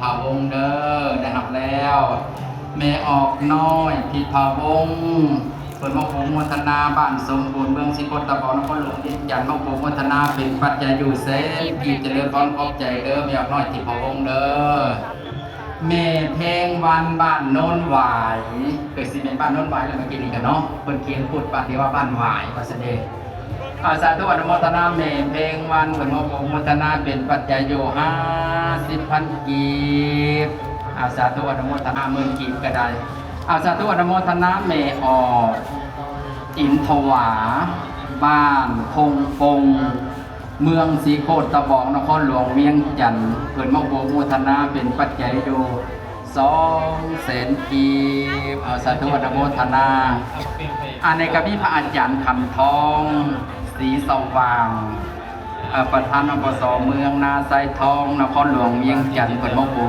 พาวงเด้อนะครับแล้วแม่ออกน้อยพี่พาวงเปิดมาโปรโมทนาบ้านสมบูรณ์เมืองสิโกตะบอนครหลวงดินยันมาโปรโมทนาเป็นปัจจัยอยู่เซลกีเจริญพรขอบใจเด้อแม่ออกน้อยพี่พาวงเด้อแม่เพลงวันบ้านโน้นหวายเกิดสิเป็นบ้านโน้นหวายแล้วเมื่อกี้นี่กันเนาะเพิ่นเขียนพูดปฏิว่าบ้านหวายว่าเสด็จสาธุอนุโมทนาแม่เพลงวันเปิดมาโปรโมทนาเป็นปัจจัยอยู่50,000 กีบสาธุอนุโมทนา10,000 กีบก็ได้สาธุอนุโมทนาแม่ออกอินทวาบ้านพงปงเมืองศรีโคตะบองนครหลวงเวียงจันทร์เปิดมาโปรโมทนาเป็นปัจจัยอยู่200,000 กีบสาธุอนุโมทนาในกบิพระอาจารย์คำทองสีสว่างประธานอบส.เมืองนาไซทองนครหลวงเวียงจันทร์เปิดมาโปร